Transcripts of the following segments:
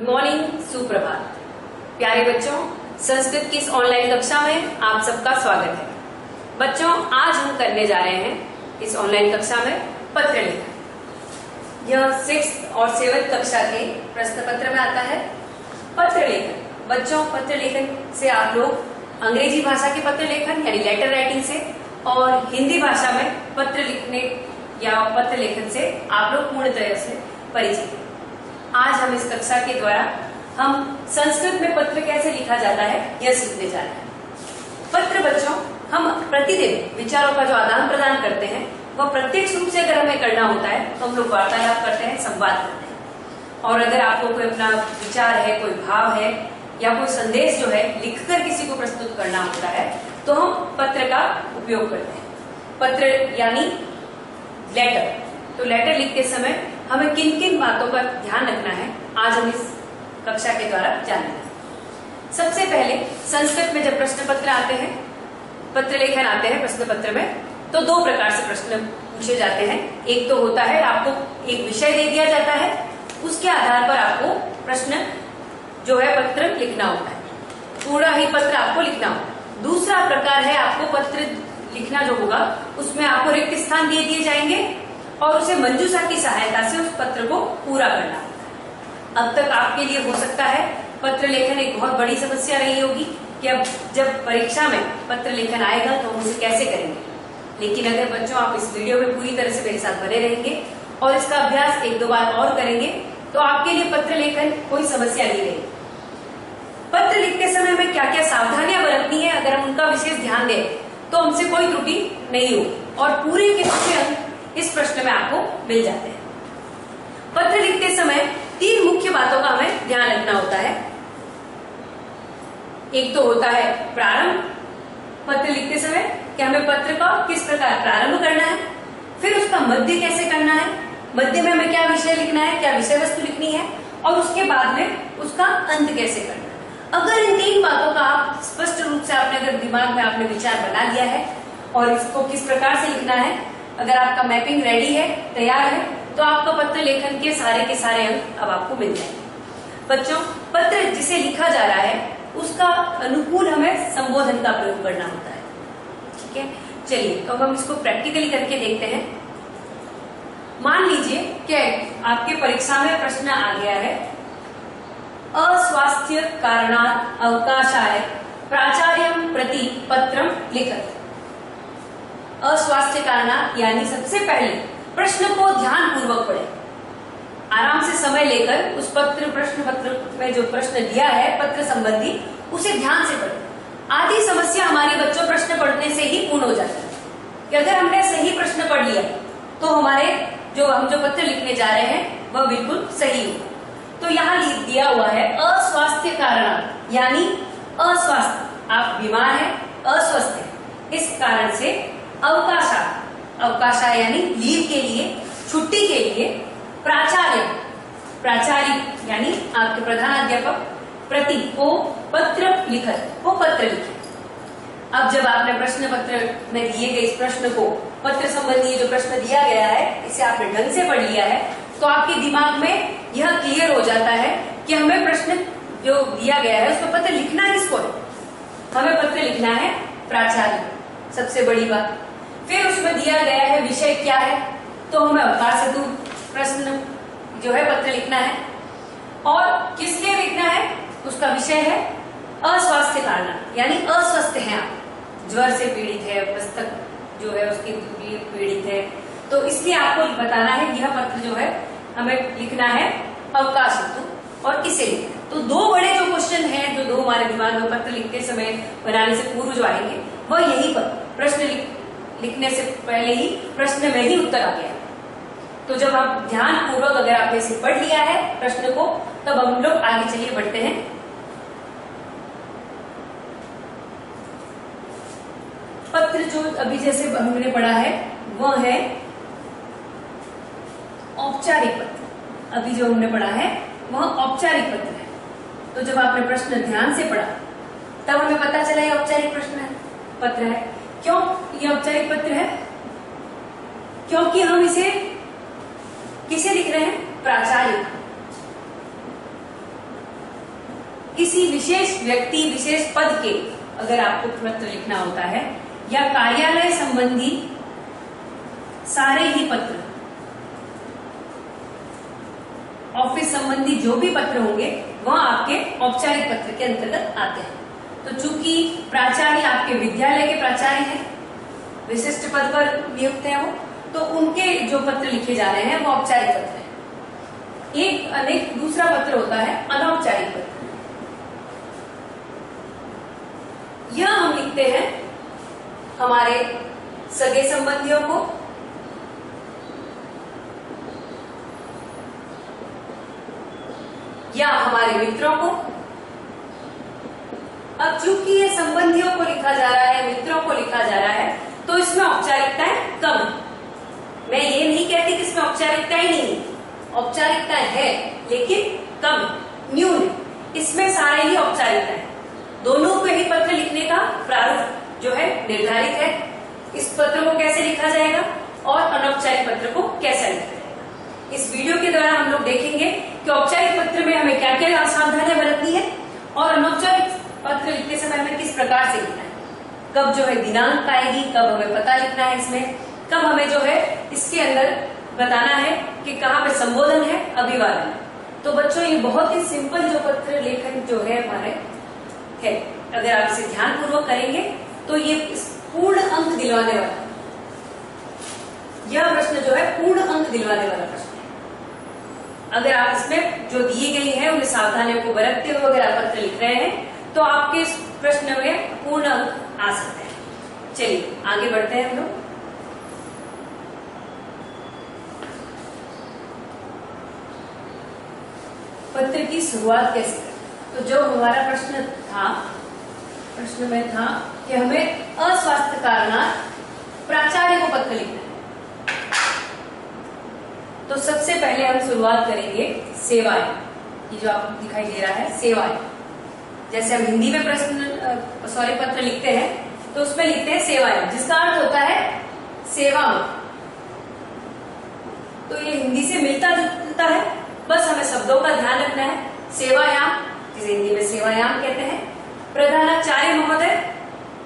Morning, सुप्रभात। प्यारे बच्चों, संस्कृत की इस ऑनलाइन कक्षा में आप सबका स्वागत है। बच्चों, आज हम करने जा रहे हैं इस ऑनलाइन कक्षा में पत्र लेखन। यह 6th और 7th कक्षा के प्रश्न पत्र में आता है पत्र लेखन। बच्चों, पत्र लेखन से आप लोग अंग्रेजी भाषा के पत्र लेखन यानी लेटर राइटिंग से और हिंदी भाषा में पत्र लिखने या पत्र लेखन से आप लोग पूर्ण तरह से परिचित हैं। आज हम इस कक्षा के द्वारा हम संस्कृत में पत्र कैसे लिखा जाता है यह सीखने जा रहे हैं। पत्र बच्चों, हम प्रतिदिन विचारों का जो आदान प्रदान करते हैं वह प्रत्यक्ष रूप से अगर हमें करना होता है तो हम लोग वार्तालाप करते हैं, संवाद करते हैं। और अगर आपको कोई अपना विचार है, कोई भाव है या कोई संदेश जो है लिखकर किसी को प्रस्तुत करना होता है तो हम पत्र का उपयोग करते हैं। पत्र यानी लेटर। तो लेटर लिखते समय हमें किन किन बातों का ध्यान रखना है आज हम इस कक्षा के द्वारा जानेंगे। सबसे पहले संस्कृत में जब प्रश्न पत्र आते हैं, पत्र लेखन आते हैं प्रश्न पत्र में, तो दो प्रकार से प्रश्न पूछे जाते हैं। एक तो होता है आपको एक विषय दे दिया जाता है, उसके आधार पर आपको प्रश्न जो है पत्र लिखना होता है, पूरा ही पत्र आपको लिखना होता है। दूसरा प्रकार है आपको पत्र लिखना जो होगा उसमें आपको रिक्त स्थान दे दिए जाएंगे और उसे मंजूषा की सहायता से उस पत्र को पूरा करना होता है। अब तक आपके लिए हो सकता है पत्र लेखन एक बहुत बड़ी समस्या रही होगी कि अब जब परीक्षा में पत्र लेखन आएगा तो हम उसे कैसे करेंगे। लेकिन अगर बच्चों आप इस वीडियो में पूरी तरह से मेरे साथ बने रहेंगे और इसका अभ्यास एक दो बार और करेंगे तो आपके लिए पत्र लेखन कोई समस्या नहीं रहेगी। पत्र लिखते समय में क्या क्या सावधानियां बरतनी है अगर हम उनका विशेष ध्यान दें तो हमसे कोई त्रुटि नहीं होगी और पूरे के पूरे अंक इस प्रश्न में आपको मिल जाते हैं। पत्र लिखते समय 3 मुख्य बातों का हमें ध्यान रखना होता है। एक तो होता है प्रारंभ। पत्र लिखते समय कि हमें पत्र का किस प्रकार प्रारंभ करना है, फिर उसका मध्य कैसे करना है, मध्य में हमें क्या विषय लिखना है, क्या विषय वस्तु लिखनी है और उसके बाद में उसका अंत कैसे करना है। अगर इन 3 बातों का आप स्पष्ट रूप से आपने अगर दिमाग में आपने विचार बना लिया है और इसको किस प्रकार से लिखना है, अगर आपका मैपिंग रेडी है, तैयार है, तो आपका पत्र लेखन के सारे अंक अब आपको मिल जाएंगे। बच्चों, पत्र जिसे लिखा जा रहा है उसका अनुकूल हमें संबोधन का प्रयोग करना होता है। ठीक है, चलिए तो अब हम इसको प्रैक्टिकली करके देखते हैं। मान लीजिए कि आपके परीक्षा में प्रश्न आ गया है, अस्वास्थ्य कारणात् अवकाशाय प्राचार्यं प्रति पत्रं लिखत। अस्वास्थ्य कारणात् यानी सबसे पहले प्रश्न को ध्यान पूर्वक पढ़े, आराम से समय लेकर उस प्रश्न पत्र में जो प्रश्न दिया है पत्र संबंधी उसे ध्यान से पढ़े। आधी समस्या हमारी बच्चों प्रश्न पढ़ने से ही पूर्ण हो जाती है कि अगर हमने सही प्रश्न पढ़ लिया तो हमारे हम जो पत्र लिखने जा रहे हैं वह बिल्कुल सही होगा। तो यहाँ दिया हुआ है अस्वास्थ्य कारणात् यानी अस्वास्थ्य, आप बीमार हैं, अस्वस्थ हैं, इस कारण से अवकाशा यानी लीव के लिए, छुट्टी के लिए, प्राचार्य यानी आपके प्रधानाध्यापक प्रति को पत्र लिखे। अब जब आपने प्रश्न पत्र में दिए गए इस प्रश्न को, पत्र संबंधी जो प्रश्न दिया गया है इसे आपने ढंग से पढ़ लिया है तो आपके दिमाग में यह क्लियर हो जाता है कि हमें प्रश्न जो दिया गया है उसमें पत्र लिखना किसको है। हमें पत्र लिखना है प्राचार्य, सबसे बड़ी बात। फिर उसमें दिया गया है विषय क्या है, तो हमें अवकाश हेतु प्रश्न जो है पत्र लिखना है और किस लिए लिखना है, उसका विषय है अस्वास्थ्य कारण यानी अस्वस्थ हैं आप, ज्वर से पीड़ित है, पुस्तक जो है उसके लिए पीड़ित है, तो इसलिए आपको बताना है यह पत्र जो है हमें लिखना है अवकाश हेतु और किसे लिखना है। तो 2 बड़े जो क्वेश्चन हैं जो 2 हमारे दिमाग में पत्र लिखते समय बनाने से पूर्व जो आएंगे वह यही पर प्रश्न लिखने से पहले ही प्रश्न में ही उत्तर आ गया। तो जब आप ध्यान पूर्वक अगर आपने इसे पढ़ लिया है प्रश्न को, तब हम लोग आगे चलिए बढ़ते हैं। पत्र जो अभी जैसे हमने पढ़ा है वह है औपचारिक पत्र। अभी जो हमने पढ़ा है वह औपचारिक पत्र है। तो जब आपने प्रश्न ध्यान से पढ़ा तब हमें पता चला ये औपचारिक प्रश्न है, पत्र है। क्यों ये औपचारिक पत्र है? क्योंकि हम इसे किसे लिख रहे हैं? प्राचार्य। किसी विशेष व्यक्ति विशेष पद के अगर आपको पत्र लिखना होता है या कार्यालय संबंधी सारे ही पत्र, ऑफिस संबंधी जो भी पत्र होंगे वह आपके औपचारिक पत्र के अंतर्गत आते हैं। तो चूंकि प्राचार्य आपके विद्यालय के प्राचार्य हैं, विशिष्ट पद पर नियुक्त है वो, तो उनके जो पत्र लिखे जा रहे हैं वो औपचारिक पत्र है। एक दूसरा पत्र होता है अनौपचारिक पत्र। यह हम लिखते हैं हमारे सगे संबंधियों को, या हमारे मित्रों को। अब चूंकि ये संबंधियों को लिखा जा रहा है, मित्रों को लिखा जा रहा है, तो इसमें औपचारिकताएं कम है। मैं ये नहीं कहती कि इसमें औपचारिकताएं नहीं, औपचारिकता है लेकिन कम, न्यून है। इसमें सारे ही औपचारिकता है। दोनों को ही पत्र लिखने का प्रारूप जो है निर्धारित है। इस पत्र को कैसे लिखा जाएगा और अनौपचारिक पत्र को कैसे लिखा जाएगा, इस वीडियो के दौरान हम लोग देखेंगे कि औपचारिक पत्र में हमें क्या क्या सावधानियां बरतनी है और अनौपचारिक पत्र लिखते समय हमें किस प्रकार से लिखना है। कब जो है दिनांक आएगी, कब हमें पता लिखना है इसमें, कब हमें जो है इसके अंदर बताना है कि कहाँ पे संबोधन है, अभिवादन है। तो बच्चों ये बहुत ही सिंपल जो पत्र लेखन जो है हमारे है, अगर आप इसे ध्यान पूर्वक करेंगे तो ये पूर्ण अंक दिलवाने वाला, यह प्रश्न जो है पूर्ण अंक दिलवाने वाला प्रश्न है। अगर आप इसमें जो दिए गई है उन सावधानियों को बरतते हुए अगर आप पत्र लिख रहे हैं तो आपके इस प्रश्न में पूर्ण अंक आ सकते हैं। चलिए आगे बढ़ते हैं हम लोग। पत्र की शुरुआत कैसे करें? तो जो हमारा प्रश्न में था कि हमें अस्वास्थ्य कारणात् प्राचार्य को पत्र लिखना है। तो सबसे पहले हम शुरुआत करेंगे सेवाएं। ये जो आपको दिखाई दे रहा है सेवाएं, जैसे हम हिंदी में पत्र लिखते हैं तो उसमें लिखते हैं सेवाएं, जिसका अर्थ होता है सेवा में। तो ये हिंदी से मिलता जुलता है, बस हमें शब्दों का ध्यान रखना है। सेवायाम, जिसे हिंदी में सेवायाम कहते हैं। प्रधानाचार्य महोदय,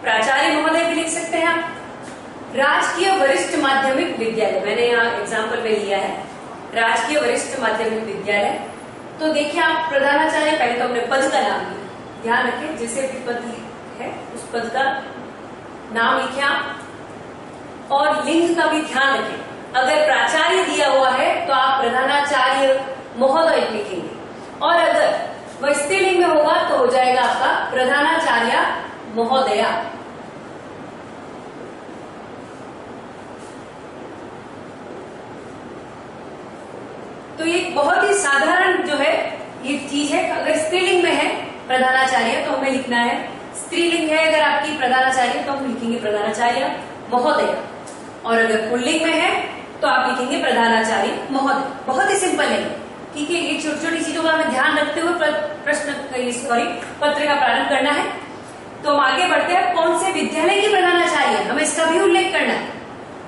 प्राचार्य महोदय भी लिख सकते हैं आप। राजकीय वरिष्ठ माध्यमिक विद्यालय, मैंने यहाँ एग्जाम्पल में लिया है राजकीय वरिष्ठ माध्यमिक विद्यालय। तो देखिए आप प्रधानाचार्य, पहले तो हमने पद का नाम लिया, ध्यान रखें जैसे भी पद है उस पद का नाम लिखे आप, और लिंग का भी ध्यान रखें। अगर प्राचार्य दिया हुआ है तो आप प्रधानाचार्य महोदय लिखेंगे, और अगर वह स्त्रीलिंग में होगा तो हो जाएगा आपका प्रधानाचार्य महोदया। तो ये बहुत ही साधारण जो है ये चीज है। अगर स्त्रीलिंग में है प्रधानाचार्य तो हमें लिखना है, स्त्रीलिंग है अगर आपकी प्रधानाचार्य तो हम लिखेंगे प्रधानाचार्य महोदय, और अगर पुल्लिंग में है तो आप लिखेंगे प्रधानाचार्य महोदय। बहुत ही सिंपल है, ठीक है। ये छोटी छोटी चीजों का हमें ध्यान रखते हुए पत्र का प्रारंभ करना है। तो हम आगे बढ़ते हैं, कौन से विद्यालय की प्रधानाचार्य है, हमें इसका भी उल्लेख करना है।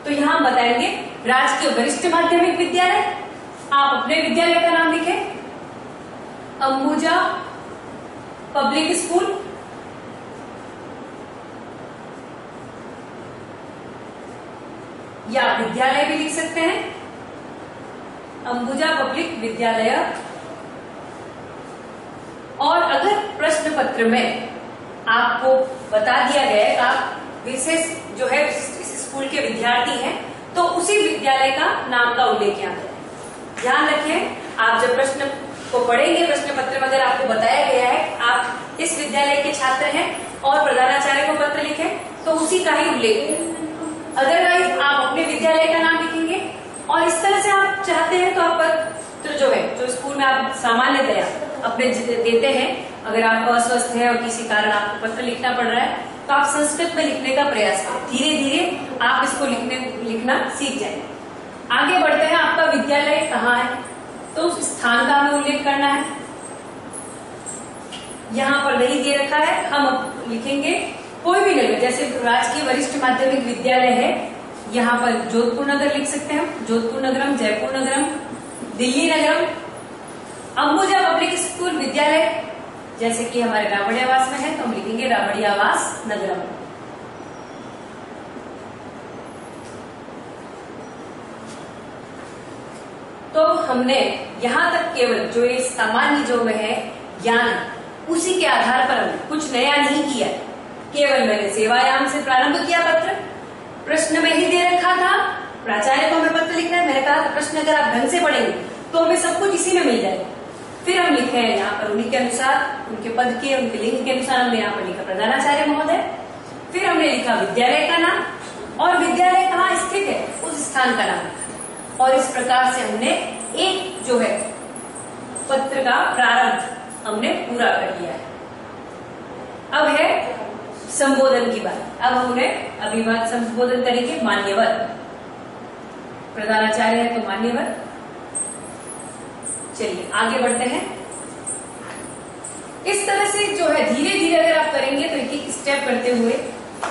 तो यहाँ हम बताएंगे राजकीय वरिष्ठ माध्यमिक विद्यालय। आप अपने विद्यालय का नाम लिखें, अंबुजा पब्लिक स्कूल, या विद्यालय भी लिख सकते हैं, अंबुजा पब्लिक विद्यालय। और अगर प्रश्न पत्र में आपको बता दिया गया है आप विशेष जो है इस स्कूल के विद्यार्थी हैं तो उसी विद्यालय का नाम का उल्लेख यहाँ करें। ध्यान रखें, आप जब प्रश्न को पढ़ेंगे, प्रश्न पत्र में अगर आपको बताया गया है आप इस विद्यालय के छात्र हैं और प्रधानाचार्य को पत्र लिखें तो उसी का ही उल्लेख करें। अदरवाइज आप अपने विद्यालय का नाम लिखेंगे, और इस तरह से आप चाहते हैं तो आप पत्र जो है जो स्कूल में आप सामान्यतया अपने देते हैं, अगर आप अस्वस्थ हैं और किसी कारण आपको पत्र लिखना पड़ रहा है तो आप संस्कृत में लिखने का प्रयास करें। धीरे धीरे आप इसको लिखना सीख जाएंगे। आगे बढ़ते हैं, आपका विद्यालय कहाँ है तो उस स्थान का हमें उल्लेख करना है। यहाँ पर नहीं दे रखा है, हम लिखेंगे कोई भी नगर, जैसे राजकीय वरिष्ठ माध्यमिक विद्यालय है, यहाँ पर जोधपुर नगर लिख सकते हैं, जोधपुर नगरम, जयपुर नगरम, दिल्ली नगरम, अंबुजा पब्लिक स्कूल विद्यालय, जैसे कि हमारे रावड़ी आवास में है तो हम लिखेंगे रावड़ी आवास नगरम। तो हमने यहाँ तक केवल जो ये सामान्य जो में है ज्ञान, उसी के आधार पर हमने कुछ नया नहीं किया। केवल मैंने सेवायाम से प्रारंभ किया पत्र, प्रश्न में ही दे रखा था प्राचार्य को हमें पत्र लिखना है। मैंने कहा प्रश्न अगर आप ढंग से पढ़ेंगे तो हमें सब कुछ इसी में मिल जाएगा। फिर हम लिखे हैं यहाँ पर उन्हीं के अनुसार, उनके पद के, उनके लिंग के अनुसार हमने यहाँ पर लिखा प्रधानाचार्य महोदय। फिर हमने लिखा विद्यालय का नाम, और विद्यालय कहाँ स्थित है उस स्थान का नाम, और इस प्रकार से हमने एक जो है पत्र का प्रारंभ हमने पूरा कर लिया है। अब है संबोधन की बात। अब हमने अभिवादन संबोधन करेंगे मान्यवर। प्रधानाचार्य है तो मान्यवर। चलिए आगे बढ़ते हैं। इस तरह से जो है धीरे धीरे अगर आप करेंगे तो एक एक स्टेप करते हुए,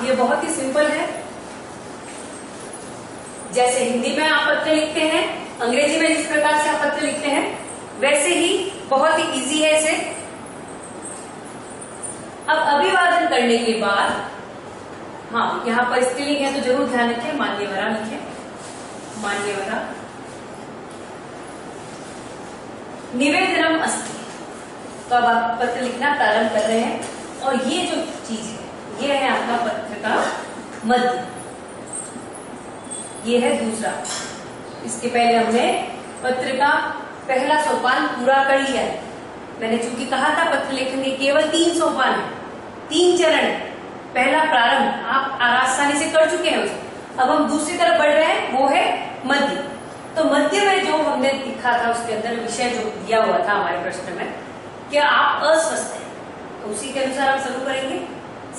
ये बहुत ही सिंपल है। जैसे हिंदी में आप पत्र लिखते हैं, अंग्रेजी में जिस प्रकार से आप पत्र लिखते हैं, वैसे ही बहुत ही इजी है इसे। अब अभिवादन करने के बाद, हाँ यहाँ पर स्त्रीलिंग है तो जरूर ध्यान रखें, मान्यवरा लिखें, मान्यवरा। निवेदनम अस्ति, तो अब आप पत्र लिखना प्रारंभ कर रहे हैं, और ये जो चीज है ये है आपका पत्र का मध्य, ये है दूसरा। इसके पहले हमने पत्र का पहला सोपान पूरा कर लिया है। मैंने चूंकि कहा था पत्र लेखन के केवल 3 सोपान है, 3 चरण। पहला प्रारंभ आप आसानी से कर चुके हैं उसे। अब हम दूसरी तरफ बढ़ रहे हैं, वो है मध्य। तो मध्य में जो हमने लिखा था उसके अंदर विषय जो दिया हुआ था हमारे प्रश्न में, क्या आप अस्वस्थ हैं, तो उसी के अनुसार हम शुरू करेंगे।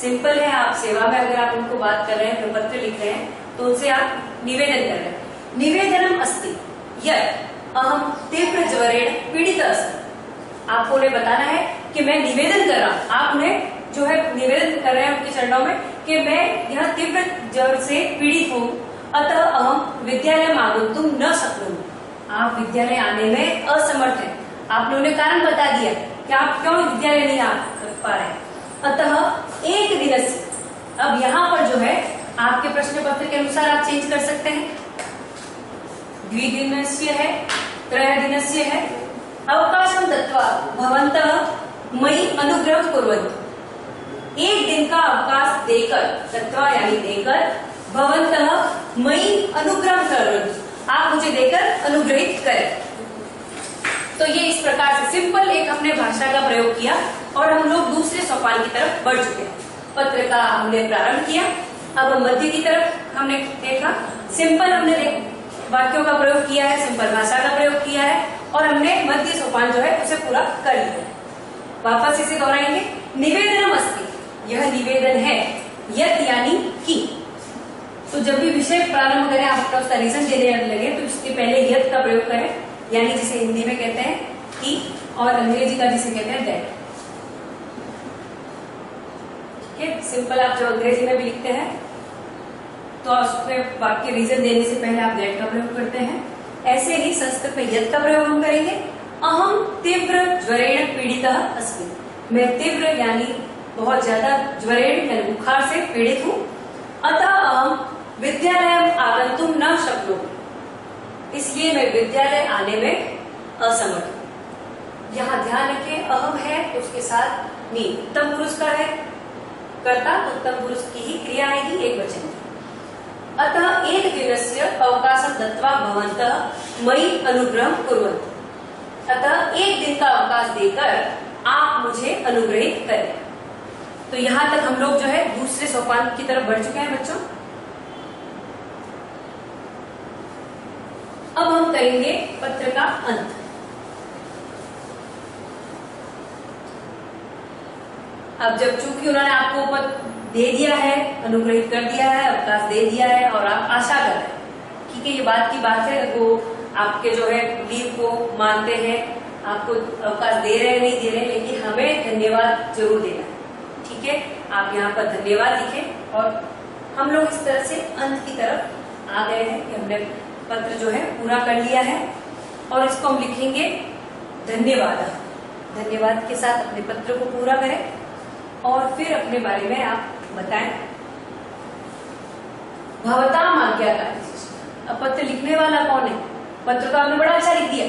सिंपल है, आप सेवा में अगर आप उनको बात कर रहे हैं, पत्र लिख रहे हैं, तो उनसे आप निवेदन कर रहे हैं। निवेदनम अस्ति यत् अहम तीव्र ज्वरेण पीड़ित अस्मि। आपको उन्हें बताना है कि मैं निवेदन कर रहा हूं। आप उन्हें जो है निवेदन कर रहे हैं उनके चरणों में कि मैं यह तीव्र ज्वर से पीड़ित हूँ, अतः अहम विद्यालय आगन्तुं न शक्नोमि। आप विद्यालय आने में असमर्थ हैं। आपने उन्हें कारण बता दिया कि आप क्यों विद्यालय नहीं आ पा रहे। अतः एक दिनस्य, अब यहाँ पर जो है आपके प्रश्न पत्र के अनुसार आप चेंज कर सकते हैं। द्विदिनस्य है, त्रयदिनस्य है। अवकाशं दत्वा भवन्तः मयि अनुग्रह कुर्वन्तु। एक दिन का अवकाश देकर, दत्वा यानी देकर, भवन्तः मयि अनुग्रह कुर्वन्तु, आप मुझे देकर अनुग्रहित करें। तो ये इस प्रकार से सिंपल एक हमने भाषा का प्रयोग किया, और हम लोग दूसरे सोपान की तरफ बढ़ चुके हैं। पत्र का हमने प्रारंभ किया, अब मध्य की तरफ हमने देखा। सिंपल हमने वाक्यों का प्रयोग किया है, सिंपल भाषा का प्रयोग किया है, और हमने मध्य सोपान जो है उसे पूरा कर लिया। वापस इसे दोहराएंगे। निवेदनम अस्ति, यह निवेदन है, यत् यानी कि। तो जब भी विषय प्रारंभ करें, आप अपना उसका रीजन देने लगे, तो इसके पहले यत् का प्रयोग करें, यानी जिसे हिंदी में कहते हैं कि, और अंग्रेजी का जिसे कहते हैं दैट। सिंपल आप जो अंग्रेजी में भी लिखते हैं तो उसमें वाक्य रीजन देने से पहले आप दैट का प्रयोग करते हैं। ऐसे ही संस्कृत में यत् का प्रयोग हम करेंगे। अहम तीव्र ज्वरेण पीड़ितः अस्मि, मैं तीव्र यानी बहुत ज्यादा ज्वरेण यानी बुखार से पीड़ित हूँ। अतः अहम विद्यालय आगन्तुं न शक्नोमि, इसलिए मैं विद्यालय आने में असमर्थ हूँ। यहाँ ध्यान रखें, अहम है तो उसके साथ नी उत्तम पुरुष का है, कर्ता उत्तम पुरुष की ही क्रिया आएगी, एक वचन की। अतः एक दिनस्य अवकाशं दत्वा भवन्तः मयि अनुग्रह कुर्वन्तु, अतः एक दिन का अवकाश देकर आप मुझे अनुग्रहित करें। तो यहाँ तक हम लोग जो है दूसरे सोपान की तरफ बढ़ चुके हैं बच्चों। अब हम करेंगे पत्र का अंत। अब जब चूंकि उन्होंने आपको पद दे दिया है, अनुग्रहित कर दिया है, अवकाश दे दिया है, और आप आशा कर रहे हैं, ठीक है, ये बात की बात है, वो आपके जो है लीव को मानते हैं, आपको अवकाश दे रहे हैं नहीं दे रहे, लेकिन हमें धन्यवाद जरूर देना है, ठीक है। आप यहाँ पर धन्यवाद लिखें, और हम लोग इस तरह से अंत की तरफ आ गए हैं कि हमने पत्र जो है पूरा कर लिया है, और इसको हम लिखेंगे धन्यवाद। धन्यवाद के साथ अपने पत्र को पूरा करें और फिर अपने बारे में आप बताएं। भवताम आज्ञाकारी शिष्य। अब पत्र लिखने वाला कौन है? पत्र तो आपने बड़ा अच्छा लिख दिया,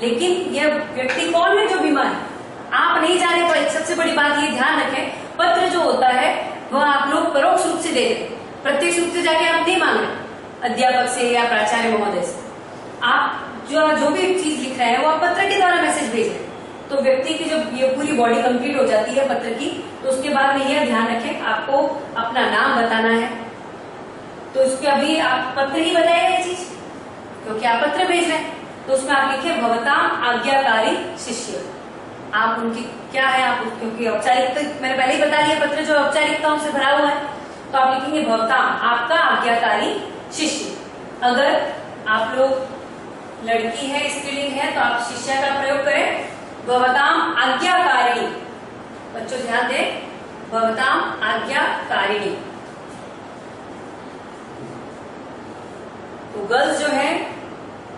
लेकिन यह व्यक्ति कौन है जो बीमार है? आप नहीं जाने तो सबसे बड़ी बात ये ध्यान रखें, पत्र जो होता है वह आप लोग परोक्ष रूप से दे दें, प्रत्यक्ष रूप से जाके आप नहीं मांग रहे अध्यापक से या प्राचार्य महोदय से। आप जो भी चीज लिख रहे हैं वो आप पत्र के द्वारा मैसेज भेज रहे हैं। तो व्यक्ति की जब ये पूरी बॉडी कंप्लीट हो जाती है पत्र की, तो उसके बाद में यह ध्यान रखें आपको अपना नाम बताना है। तो उसके अभी आप पत्र ही बताएगा ये चीज, क्योंकि आप पत्र भेज रहे हैं। तो उसमें आप लिखे भवताम आज्ञाकारी शिष्य। आप उनकी क्या है, आप क्योंकि औपचारिकता मैंने पहले ही बता दिया, पत्र जो औपचारिकताओं से भरा हुआ है, तो आप लिखेंगे भवताम आपका आज्ञाकारी शिष्य। अगर आप लोग लड़की है, स्त्रीलिंग है, तो आप शिष्या का प्रयोग करें भवताम आज्ञाकारिणी। बच्चों ध्यान दें, भवताम आज्ञाकारिणी। तो गर्ल्स जो है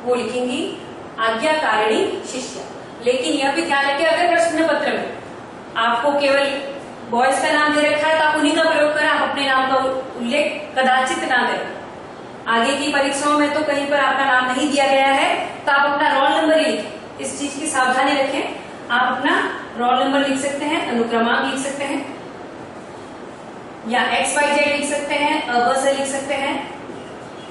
वो लिखेंगी आज्ञाकारिणी शिष्या। लेकिन यह भी ध्यान रखें, अगर प्रश्न पत्र में आपको केवल बॉयज का नाम दे रखा है तो आप उन्हीं का प्रयोग करें, आप अपने नाम का उल्लेख कदाचित ना करें। आगे की परीक्षाओं में तो कहीं पर आपका नाम नहीं दिया गया है तो आप अपना रोल नंबर ही लिखें। इस चीज की सावधानी रखें। आप अपना रोल नंबर लिख सकते हैं, अनुक्रमांक लिख सकते हैं, या XYZ लिख सकते हैं, अब से लिख सकते हैं।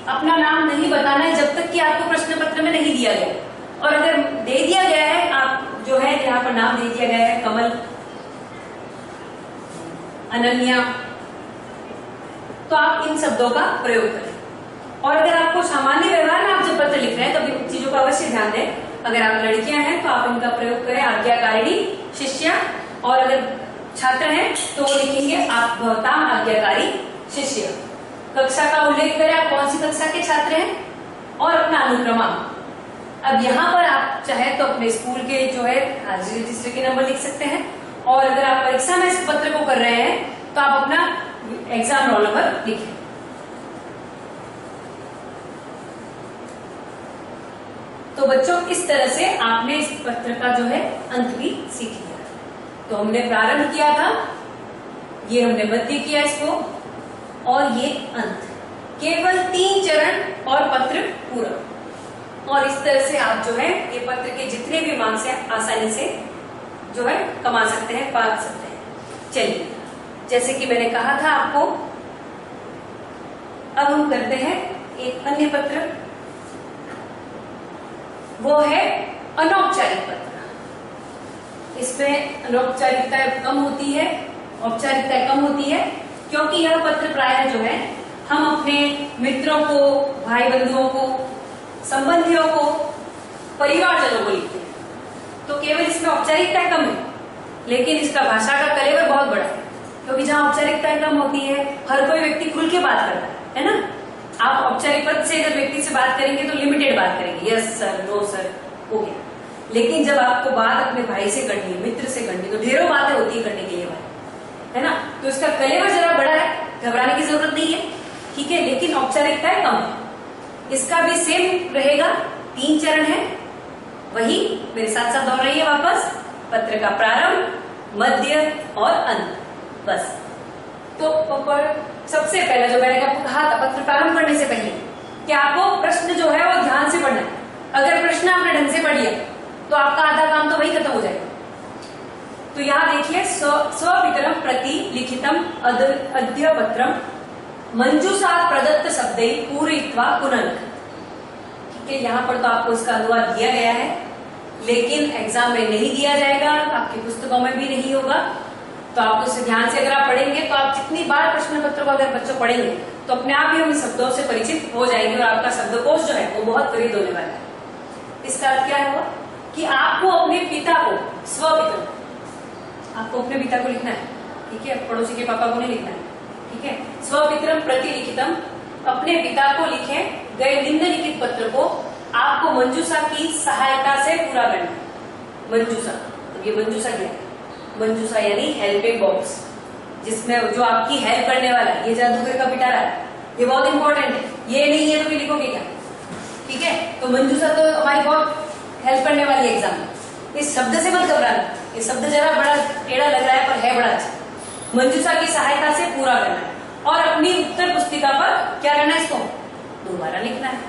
अपना नाम नहीं बताना है जब तक कि आपको प्रश्न पत्र में नहीं दिया गया। और अगर दे दिया गया है, आप जो है यहाँ पर नाम दे दिया गया है कमल, अनन्या, तो आप इन शब्दों का प्रयोग करें। और अगर आपको सामान्य व्यवहार में आप जब पत्र लिख रहे हैं तो चीजों का अवश्य ध्यान दें। अगर आप लड़कियां हैं तो आप इनका प्रयोग करें आज्ञाकारिणी शिष्या, और अगर छात्र हैं तो वो लिखेंगे आप भवताम आज्ञाकारी शिष्य। कक्षा का उल्लेख करें, आप कौन सी कक्षा के छात्र हैं, और अपना अनुक्रमांक। अब यहाँ पर आप चाहे तो अपने स्कूल के जो है हाजिरी रजिस्टर के नंबर लिख सकते हैं, और अगर आप परीक्षा में इस पत्र को कर रहे हैं तो आप अपना एग्जाम रोल नंबर लिखें। तो बच्चों इस तरह से आपने इस पत्र का जो है अंत भी सीख लिया। तो हमने प्रारंभ किया था, ये हमने मध्य किया इसको, और ये अंत। केवल 3 चरण और पत्र पूरा। और इस तरह से आप जो है ये पत्र के जितने भी मार्क्स हैं आसानी से जो है कमा सकते हैं, पा सकते हैं। चलिए, जैसे कि मैंने कहा था आपको, अब हम करते हैं एक अन्य पत्र, वो है अनौपचारिक पत्र। इसमें अनौपचारिकता कम होती है, औपचारिकता कम होती है, क्योंकि यह पत्र प्रायः जो है हम अपने मित्रों को, भाई बंधुओं को, संबंधियों को, परिवारजनों को लिखते हैं। तो केवल इसमें औपचारिकता कम है, लेकिन इसका भाषा का कलेवर बहुत बड़ा है। क्योंकि जहाँ औपचारिकता कम होती है, हर कोई व्यक्ति खुल के बात करता है ना। आप औपचारिक पद से अगर व्यक्ति से बात करेंगे तो लिमिटेड बात करेंगे, यस सर, नो सर, हो गया। लेकिन जब आपको बात अपने भाई से करनी है, मित्र से करनी है, तो ढेरों बातें होती है करने के लिए भाई, है ना। तो इसका कलेवर जरा बड़ा है, घबराने की जरूरत नहीं है, ठीक है। लेकिन औपचारिकता कम है। इसका भी सेम रहेगा, 3 चरण है। वही मेरे साथ साथ दोहराइए वापस, पत्र का प्रारंभ, मध्य और अंत, बस। तो सबसे पहले जो मैंने आपको कहा था पत्र प्रारंभ करने से पहले कि आपको प्रश्न जो है वो ध्यान से पढ़ना है। अगर प्रश्न आपने ढंग से पढ़ लिया तो आपका आधा काम तो वही खत्म हो जाएगा। तो यहाँ देखिए, स्वपितरम प्रति लिखितम अद्य पत्रम मंजूषा प्रदत्त शब्दै पूरयित्वा पुनः। ठीक है, यहाँ पर तो आपको इसका अनुवाद दिया गया है, लेकिन एग्जाम में नहीं दिया जाएगा, आपकी पुस्तकों में भी नहीं होगा। तो आपको इसे ध्यान से अगर आप पढ़ेंगे तो आप जितनी बार प्रश्न पत्र को अगर बच्चों पढ़ेंगे तो अपने आप ही हम शब्दों से परिचित हो जाएंगे, और आपका शब्दकोश जो है वो बहुत विविध होने वाला है। इसका अर्थ क्या हुआ कि आपको अपने पिता को, स्वपिता, आपको अपने पिता को लिखना है, ठीक है, पड़ोसी के पापा को नहीं लिखना है, ठीक है। स्वपितरम प्रति लिखितम, अपने पिता को लिखे गए निम्नलिखित पत्र को आपको मंजूषा की सहायता से पूरा करना है। मंजूषा, तो ये मंजूषा क्या है? मंजूषा यानी हेल्पिंग बॉक्स, जिसमें जो आपकी हेल्प करने वाला है, ये जादूगर का पिटारा है, ये बहुत इंपॉर्टेंट है। ये नहीं है तो फिर लिखोगे क्या, ठीक है। तो मंजूषा तो हमारी बहुत हेल्प करने वाली है एग्जाम में। इस शब्द से मत घबराना, ये शब्द जरा बड़ा टेढ़ा लग रहा है पर है बड़ा अच्छा। मंजूषा की सहायता से पूरा करना है और अपनी उत्तर पुस्तिका पर क्या करना है, इसको दोबारा लिखना है।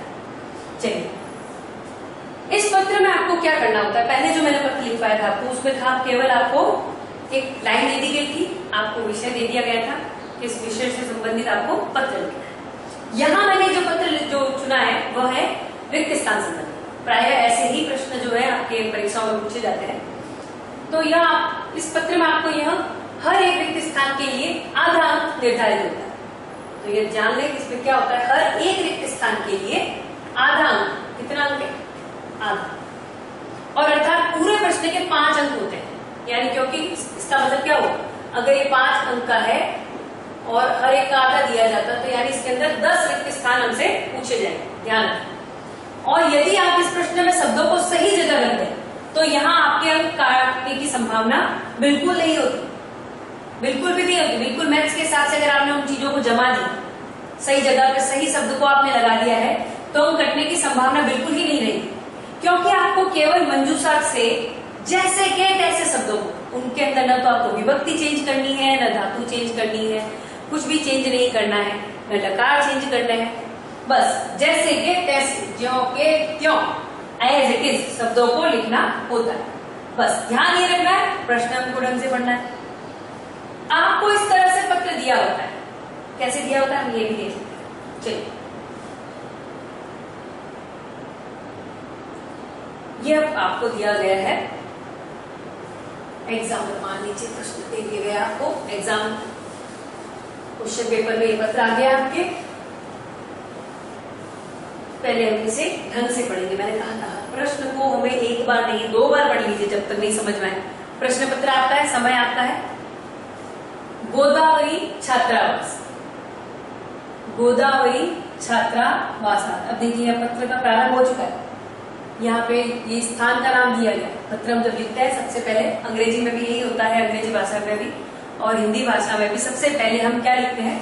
चलिए, इस पत्र में आपको क्या करना होता है, पहले जो मैंने पत्र लिखवाया था आपको, उसमें था केवल आपको एक लाइन दे दी गई थी, आपको विषय दे दिया गया था कि इस विषय से संबंधित आपको पत्र लिखना है। यहाँ मैंने जो पत्र जो चुना है वह है रिक्त स्थान संबंधी। प्राय ऐसे ही प्रश्न जो है आपके परीक्षाओं में पूछे जाते हैं। तो यह इस पत्र में आपको यह हर एक रिक्त स्थान के लिए आधा अंक निर्धारित होता है। तो ये जान लें इसमें क्या होता है, हर एक रिक्त स्थान के लिए आधा अंक। कितना अंक है, आधा। और अर्थात पूरे प्रश्न के 5 अंक होते हैं, यानी क्योंकि इसका मतलब क्या हो, अगर ये 5 अंक का है और हर एक का आधा दिया जाता तो यानी इसके अंदर 10 रिक्त स्थान हमसे पूछे जाएंगे, ध्यान रखें। और यदि आप इस प्रश्न में शब्दों को सही जगह रख दें तो यहाँ आपके अंक काटने की संभावना बिल्कुल नहीं होती, बिल्कुल भी नहीं होती। बिल्कुल मैथ्स के हिसाब से अगर आपने उन चीजों को जमा दी, सही जगह पे सही शब्द को आपने लगा दिया है, तो अंक कटने की संभावना बिल्कुल ही नहीं रहेगी, क्योंकि आपको केवल मंजूषा से जैसे के तैसे शब्दों को, उनके अंदर न तो आपको विभक्ति चेंज करनी है, न धातु चेंज करनी है, कुछ भी चेंज नहीं करना है, न लकार चेंज करना है, बस जैसे के तैसे, ज्यों के त्यों, एज इट इज शब्दों को लिखना होता है। बस ध्यान ये रखना है, प्रश्न को ढंग से पढ़ना है। आपको इस तरह से पत्र दिया होता है, कैसे दिया होता है हम ये भी देख सकते हैं। चलिए, ये आपको दिया गया है एग्जाम में, मान लीजिए प्रश्न दे दिए गए आपको, एग्जाम क्वेश्चन पेपर में ये पत्र आ गया आपके। पहले हम इसे ढंग से पढ़ेंगे। मैंने कहा था प्रश्न को हमें एक बार नहीं 2 बार पढ़ लीजिए जब तक नहीं समझ में आए। प्रश्न पत्र आपका है, समय आपका है गोदावरी छात्रावास, गोदावरी छात्रावास। अब देखिए पत्र का प्रारंभ हो चुका है, यहाँ पे ये स्थान का नाम दिया गया। पत्र हम जब लिखते हैं सबसे पहले, अंग्रेजी में भी यही होता है, अंग्रेजी भाषा में भी और हिंदी भाषा में भी सबसे पहले हम क्या लिखते हैं,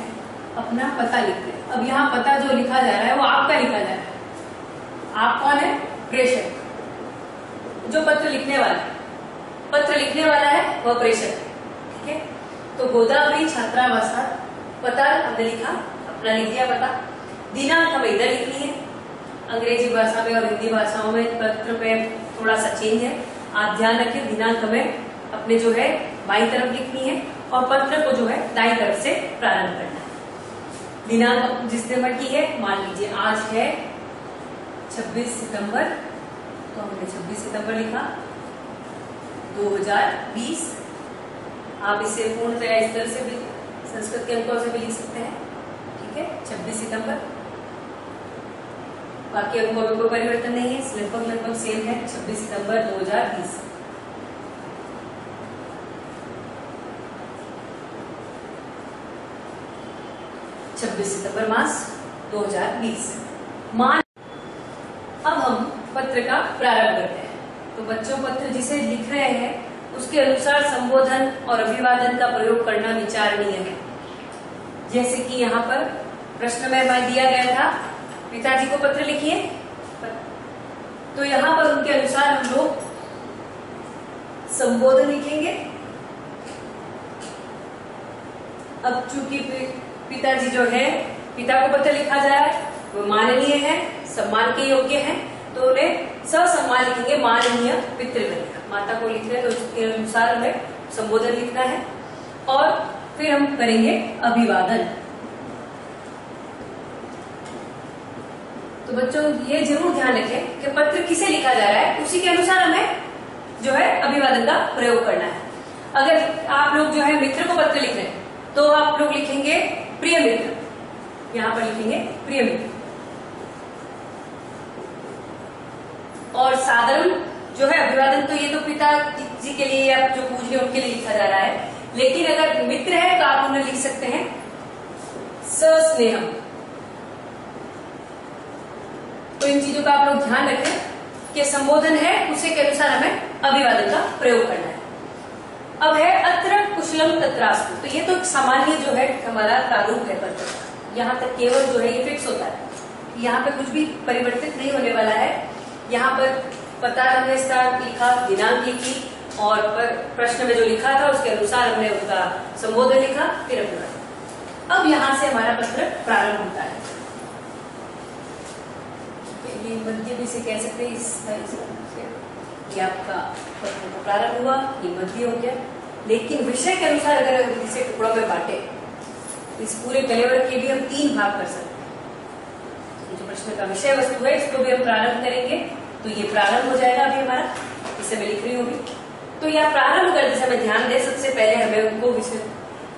अपना पता लिखते हैं। अब यहाँ पता जो लिखा जा रहा है वो आपका लिखा जा रहा है। आप कौन है, प्रेषक, जो पत्र लिखने वाला है, पत्र लिखने वाला है वह प्रेषक है, ठीक है। तो गोदावरी छात्रावास, पता हमने लिखा, अपना लिख दिया पता। दिनांक हमें इधर लिखनी है, अंग्रेजी भाषा में और हिंदी भाषाओं में पत्र में थोड़ा सा चेंज है, आप ध्यान रखें। दिनांक हमें अपने जो है बाईं तरफ लिखनी है और पत्र को जो है दाईं तरफ से प्रारंभ करना है। दिनांक जिस दिन की है, मान लीजिए आज है 26 सितंबर, तो हमने 26 सितंबर लिखा 2020। आप इसे पूर्णतया इस तरह से भी संस्कृत के अंकों से भी लिख सकते हैं, ठीक है, 26 सितंबर। बाकी अंकों में कोई परिवर्तन नहीं है, लगभग सेम है, 26 सितंबर 2020। सितंबर मास 2020 मान। अब हम पत्र का प्रारंभ करते हैं। तो बच्चों, पत्र जिसे लिख रहे हैं उसके अनुसार संबोधन और अभिवादन का प्रयोग करना विचारणीय है। जैसे कि यहाँ पर प्रश्न में दिया गया था, पिताजी को पत्र लिखिए, तो यहाँ पर उनके अनुसार हम लोग संबोधन लिखेंगे। अब चूंकि पिताजी जो है, पिता को पत्र लिखा जा रहा है, वो माननीय है, सम्मान के योग्य है, तो उन्हें ससम्मान लिखेंगे, माननीय पितृव्य। माता को लिख रहे हैं तो उसके अनुसार हमें संबोधन लिखना है। और फिर हम करेंगे अभिवादन। तो बच्चों ये जरूर ध्यान रखें कि पत्र किसे लिखा जा रहा है उसी के अनुसार हमें जो है अभिवादन का प्रयोग करना है। अगर आप लोग जो है मित्र को पत्र लिख रहे हैं तो आप लोग लिखेंगे प्रिय मित्र, यहां पर लिखेंगे प्रिय मित्र। और साधारण जो है अभिवादन, तो ये तो पिताजी के लिए आप जो पूछ रहे हैं उनके लिए लिखा जा रहा है। लेकिन अगर मित्र है तो आप उन्हें लिख सकते हैं सस्नेहम। तो इन चीजों का आप लोग ध्यान रखें कि संबोधन है उसी के अनुसार हमें अभिवादन का प्रयोग करना है। अब है अत्र कुशलम तत्रास्तु। तो ये तो सामान्य जो है हमारा प्रारूप है पत्र का, यहाँ तक केवल जो है ये फिक्स होता है, यहाँ पे कुछ भी परिवर्तित नहीं होने वाला है। यहाँ पर पता हमने इसका लिखा, दिनांक लिखी और प्रश्न में जो लिखा था उसके अनुसार हमने उसका संबोधन लिखा, फिर अपना। अब यहां से हमारा पत्र प्रारंभ होता है। ये मध्य भी से कह सकते हैं, ये आपका पत्र प्रारंभ हुआ, ये मध्य हो गया। लेकिन विषय के अनुसार अगर इसे टुकड़ों में बांटे, इस पूरे कलेवर के भी हम 3 भाग कर सकते हैं। जो प्रश्न का विषय वस्तु है इसको भी हम प्रारंभ करेंगे, तो ये प्रारंभ हो जाएगा अभी हमारा, इसे मैं लिख रही हूँ। तो यह प्रारंभ करते समय ध्यान दें, सबसे पहले हमें उनको विषय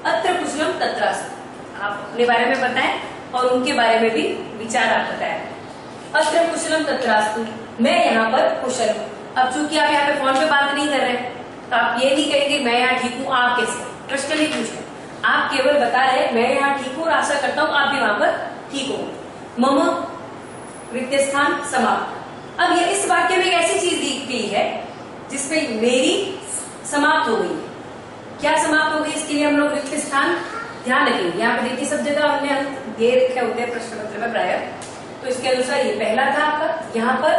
अत्र कुशलम तत्रास्तु आप अपने बारे में बताएं और उनके बारे में भी विचार आप बताएं। अत्र कुशलम तत्रास्तु, मैं यहाँ पर कुशल हूँ। अब चूंकि आप यहाँ पे फोन पे बात नहीं कर रहे हैं तो आप ये नहीं कहेंगे मैं यहाँ ठीक हूँ, आप कैसे, प्रश्न नहीं पूछ रहे, आप केवल बता रहे मैं यहाँ ठीक हूँ और आशा करता हूँ आप भी वहां पर ठीक हो। मम रिक्त स्थान समाप्त। अब ये इस वाक्य में एक ऐसी चीज दी गई है जिसमें मेरी समाप्त हो गई। क्या समाप्त हो गई, इसके लिए हम लोग रिक्त स्थान ध्यान रखेंगे। यहाँ पे देखिए सब जगह हमने ये रखे होते हैं प्रश्न पत्र में प्राय, तो इसके अनुसार ये पहला था आपका। यहाँ पर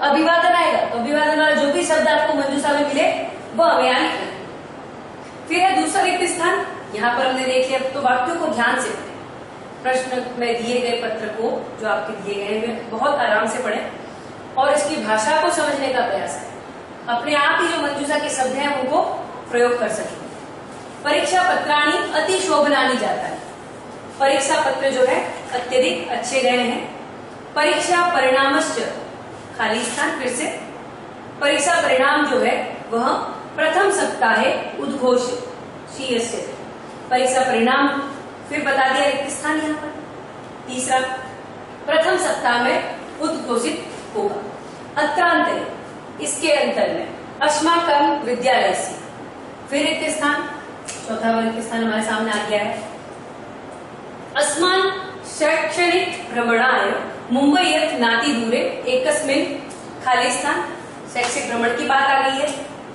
अभिवादन आएगा तो अभिवादन वाला जो भी शब्द आपको मंजूषा में मिले वो हमें यहाँ लिखना है। फिर है दूसरा रिक्त स्थान, यहाँ पर हमने देख लिया। तो वाक्यों को ध्यान से पढ़ें, प्रश्न में दिए गए पत्र को जो आपके दिए गए हैं बहुत आराम से पढ़ें और इसकी भाषा को समझने का प्रयास करें। अपने आप ही जो मंजूषा के शब्द हैं उनको प्रयोग कर सकें। परीक्षा पत्राणी अति शोभनानी जाता है, परीक्षा पत्र जो है अत्यधिक अच्छे गए हैं। परीक्षा परिणामश्च खाली स्थान, फिर से परीक्षा परिणाम जो है वह प्रथम सप्ताहे उद्घोषित, परीक्षा परिणाम फिर बता दिया रिक्त स्थान यहाँ पर। तीसरा प्रथम सप्ताह में उद्घोषित होगा। अत्रांतरे, इसके अंतर में अस्माकं विद्यालय से, फिर रिक्त स्थान, चौथा रिक्त स्थान हमारे सामने आ गया है। अस्मान् शैक्षणिक भ्रमणाय मुंबईयत् नाति दूरे एकस्मिन् खाली स्थान, शैक्षिक भ्रमण की बात आ गई है।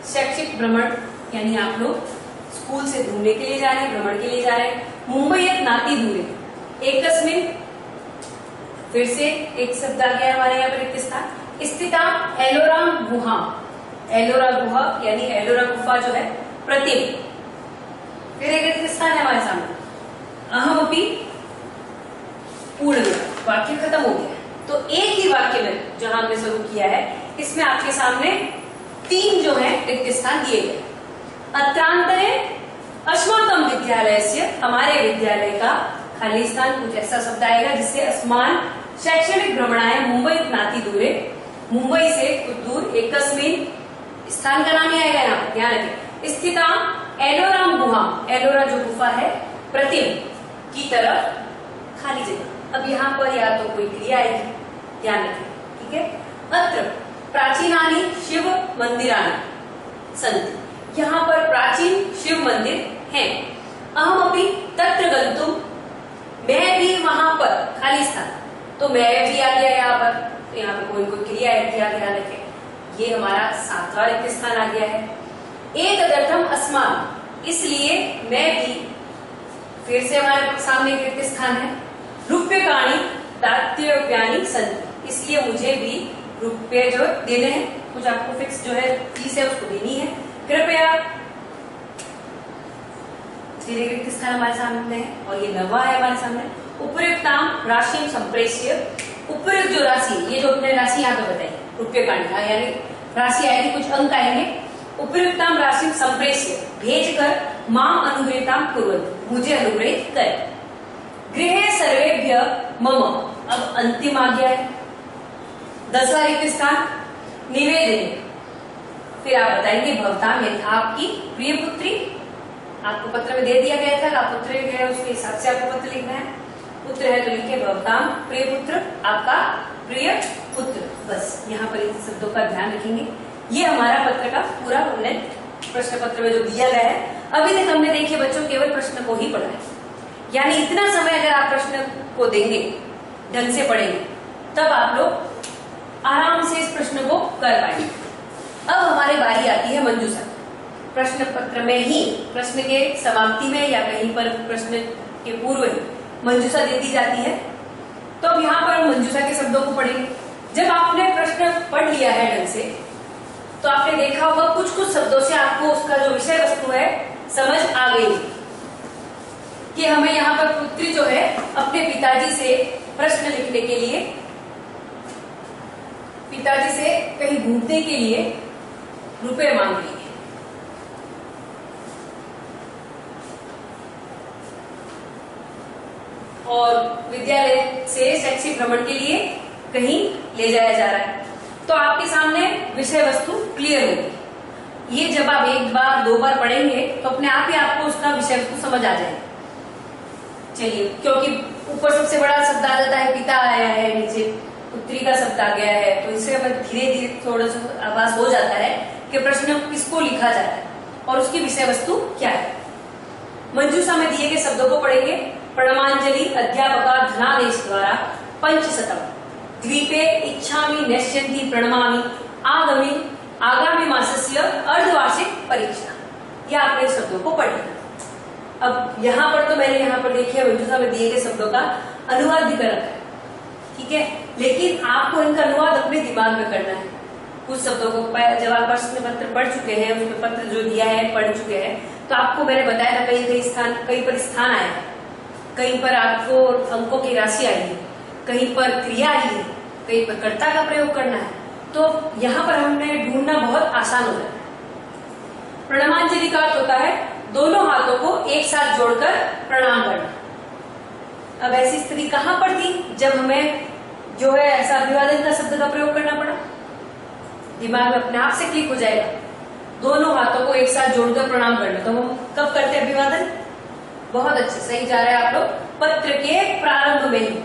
शैक्षिक भ्रमण यानी आप लोग स्कूल से घूमने के लिए जा रहे हैं, भ्रमण के लिए जा रहे हैं। मुंबईयत् नाति दूरे एकस्मिन्, फिर से एक शब्द आ गया हमारे यहाँ पर रिक्त स्थान। स्थिता एलोरा गुहा, एलोरा गुहा यानी एलोरा गुफा जो है प्रतिम, फिर एक रिक्त स्थान है हमारे सामने। अहमपि पूर्ण, वाक्य खत्म हो गया। तो एक ही वाक्य में जहां हमने शुरू किया है इसमें आपके सामने 3 जो है रिक्त स्थान दिए गए। अत्रांतरे अस्माकं विद्यालय से, हमारे विद्यालय का खाली स्थान, कुछ ऐसा शब्द आएगा जिससे अस्मान शैक्षणिक भ्रमणाय मुंबई नाति दूरे, मुंबई से कुछ दूर एकस्मिन, स्थान का नाम ही आएगा यहाँ पर, ध्यान रखें। स्थिता एलोरा गुहा, एलोरा जो गुफा है प्रतिम की तरफ खाली जगह। अब यहाँ पर या तो कोई क्रिया आएगी, ध्यान रखें, ठीक है। अत्र प्राचीनानि शिव मंदिरानि सन्ति, यहाँ पर प्राचीन शिव मंदिर हैं। अहमपि तत्र गन्तुं, मैं भी वहां पर, खाली स्थान, तो मैं भी आ गया यहाँ पर, तो यहाँ पर कोई कोई क्रिया है, ध्यान रखें। ये हमारा 7वां रिक्त स्थान आ गया है। एतदर्थम अस्मान्, इसलिए मैं भी, फिर से हमारे सामने एक रिक्त स्थान है। रूप्यकाणि दातव्यानि सन्ति, इसलिए मुझे भी रुपये जो देने हैं, कुछ आपको फिक्स जो है फीस है उसको देनी है। कृपया, रिक्त स्थान हमारे सामने है और ये 9वां है हमारे सामने। उपयुक्ताम राशि संप्रेष्य, उपयुक्त जो राशि, ये जो अपने राशि यहाँ पे बताइए, रूप्यकाणि का यानी राशि आएगी, कुछ अंक आएंगे। उपयुक्ताम राशि संप्रेष्य, भेज कर माम अनुग्रहिताम कुर्वन्तु, मुझे अनुग्रहित करें। गृहे सर्वेभ्य मम, अब अंतिम आ गया है 10वां रिक्त स्थान। निवेदन, फिर आप बताएंगे भवताम, यदि आपकी प्रिय पुत्री, आपको पत्र में दे दिया गया था, आप पुत्र है उसके हिसाब से आपको पत्र लिखना है। पुत्र है तो लिखे भवताम प्रिय पुत्र, आपका प्रिय पुत्र। बस यहाँ पर इन शब्दों का ध्यान रखेंगे। ये हमारा पत्र का पूरा हमने प्रश्न पत्र में जो दिया गया है। अभी तक हमने देखिए बच्चों केवल प्रश्न को ही पढ़ा है, यानी इतना समय अगर आप प्रश्न को देंगे, ढंग से पढ़ेंगे, तब आप लोग आराम से इस प्रश्न को कर पाएंगे। अब हमारी बारी आती है मंजूषा। प्रश्न पत्र में ही, प्रश्न के समाप्ति में या कहीं पर प्रश्न के पूर्व ही मंजूषा दे दी जाती है। तो अब यहाँ पर हम मंजूषा के शब्दों को पढ़ेंगे। जब आपने प्रश्न पढ़ लिया है ढंग से, तो आपने देखा होगा कुछ कुछ शब्दों से आपको उसका जो विषय वस्तु है समझ आ गई कि हमें यहाँ पर पुत्री जो है अपने पिताजी से प्रश्न लिखने के लिए, पिताजी से कहीं घूमने के लिए रुपए मांग रही है। और विद्यालय से शैक्षिक भ्रमण के लिए कहीं ले जाया जा रहा है। तो आपके सामने विषय वस्तु क्लियर होगी। ये जब आप एक बार दो बार पढ़ेंगे तो अपने आप ही आपको उसका विषय वस्तु समझ आ जाएगा। चलिए, क्योंकि ऊपर सबसे बड़ा शब्द आ जाता है पिता आया है, नीचे पुत्री का शब्द आ गया है, तो इससे हमें धीरे धीरे थोड़ा सा आभास हो जाता है कि प्रश्न किसको लिखा जाता है और उसकी विषय वस्तु क्या है। मंजूषा में दिए गए शब्दों को पढ़ेंगे। प्रणमांजलि अध्यापका धनादेश द्वारा पंचशतम द्वीपे इच्छामि नश्यन्ति प्रणमामि आगामी मासस्य अर्धवार्षिक परीक्षा। यह आपने शब्दों को पढ़ना। अब यहाँ पर तो मैंने यहाँ पर देखिए मंजूषा में दिए गए शब्दों का अनुवाद भी कर रखा है, ठीक है, लेकिन आपको इनका अनुवाद अपने दिमाग में करना है। कुछ शब्दों को जब आप प्रश्न पत्र पढ़ चुके हैं, उसमें पत्र जो दिया है पढ़ चुके हैं, तो आपको मैंने बताया था कहीं पर स्थान आया है, कहीं पर आपको अंकों की राशि आई है, कहीं पर क्रिया आई है, कहीं पर कर्ता का प्रयोग करना है। तो यहाँ पर हमने ढूंढना बहुत आसान हो जाता है। प्रणमांजलि का अर्थ होता है दोनों हाथों को एक साथ जोड़कर प्रणाम करना। अब ऐसी स्थिति कहां पर थी जब हमें जो है ऐसा अभिवादन का शब्द का प्रयोग करना पड़ा? दिमाग में अपने आप से क्लिक हो जाएगा, दोनों हाथों को एक साथ जोड़कर प्रणाम करना। तो हम कब करते हैं अभिवादन? बहुत अच्छे, सही जा रहे हैं आप लोग। पत्र के प्रारंभ में ही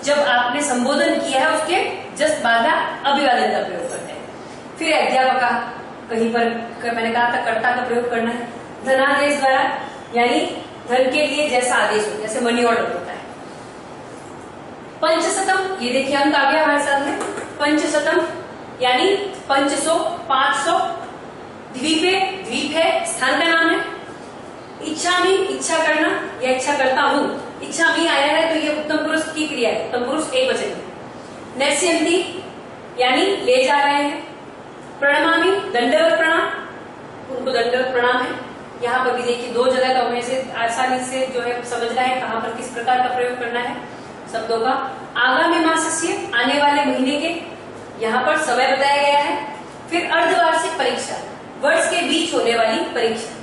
जब आपने संबोधन किया है उसके जस्ट बाद अभिवादन का प्रयोग करते हैं। फिर अध्यापका, कहीं पर मैंने कहा था कर्ता का प्रयोग करना है। धनादेश द्वारा, यानी धन के लिए जैसा आदेश हो, जैसे मनी ऑर्डर होता है। पंचशतम, ये देखिए अंक आ गया हमारे साथ में। पंचशतम यानी 500, 500। द्वीपे, द्वीप है, स्थान का नाम है। इच्छामि, इच्छा करना या इच्छा करता हूं। इच्छामि आया है तो ये उत्तम पुरुष की क्रिया है, उत्तम पुरुष एक वचन है। नैस्यन्ति यानी ले जा रहे हैं। प्रणमामि, दंडवत प्रणाम, उनको दंडवत प्रणाम है। यहाँ पर भी देखिए दो जगह तो हमें से आसानी से जो है समझना है कहाँ पर किस प्रकार का प्रयोग करना है शब्दों का। आगामी मासस्य, आने वाले महीने के, यहाँ पर समय बताया गया है। फिर अर्धवार्षिक परीक्षा, वर्ष के बीच होने वाली परीक्षा।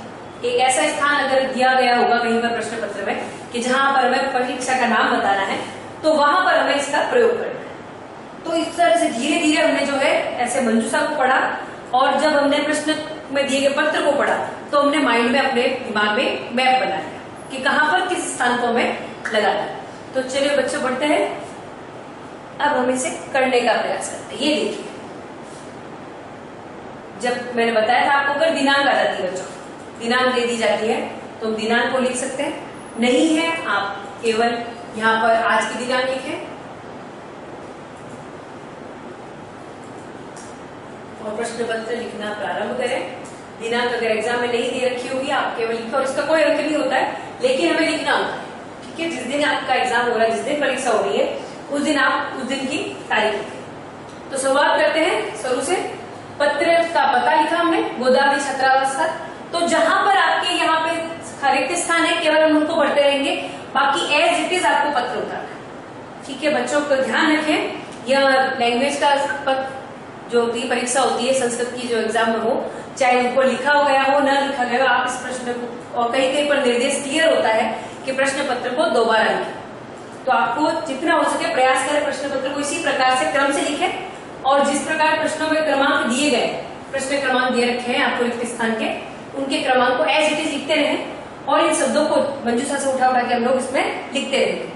एक ऐसा स्थान अगर दिया गया होगा कहीं पर प्रश्न पत्र में कि जहां पर हमें परीक्षा का नाम बताना है, तो वहां पर हमें इसका प्रयोग करना है। तो इस तरह से धीरे धीरे हमने जो है ऐसे मंजूषा को पढ़ा, और जब हमने प्रश्न में दिए गए पत्र को पढ़ा तो हमने माइंड में, अपने दिमाग में मैप बना लिया कि कहां पर किस स्थान को हमें लगाना है। तो चलिए बच्चों बढ़ते हैं, अब हम इसे करने का प्रयास करते हैं। ये देखिए, जब मैंने बताया था आपको अगर दिनांक आ जाती है बच्चों, दिनांक दे दी जाती है तो हम दिनांक को लिख सकते हैं। नहीं है आप केवल यहाँ पर आज की दिनांक लिखें और प्रश्न पत्र लिखना प्रारंभ करें। दिनांक अगर एग्जाम में नहीं दे रखी होगी आप केवल लिखें, और इसका कोई अर्थ नहीं होता है, लेकिन हमें लिखना होता है, ठीक है। जिस दिन आपका एग्जाम हो रहा है, जिस दिन परीक्षा हो रही है, उस दिन आप उस दिन की तारीख लिखें। तो शुरुआत करते हैं शुरू से। पत्र का पता लिखा हमने, गोदावरी छात्रावास का। तो जहां पर आपके यहाँ पे रिक्त स्थान है केवल हम उनको भरते रहेंगे, बाकी एज इट इज आपको पत्र उतारना है, ठीक है। बच्चों को ध्यान रखें, यह लैंग्वेज का जो भी परीक्षा होती है संस्कृत की, जो एग्जाम में हो, चाहे उनको लिखा हो गया हो न लिखा गया हो, आप इस प्रश्न को, और कहीं कहीं पर निर्देश क्लियर होता है कि प्रश्न पत्र को दोबारा लिखें। तो आपको जितना हो सके प्रयास करें प्रश्न पत्र को इसी प्रकार से क्रम से लिखें, और जिस प्रकार प्रश्नों में क्रमांक दिए गए, प्रश्न क्रमांक दे रखे हैं आपको रिक्त स्थान के, उनके क्रमांक को एज इट इज लिखते रहें, और इन शब्दों को मंजूषा से उठा के हम लोग इसमें लिखते रहेंगे।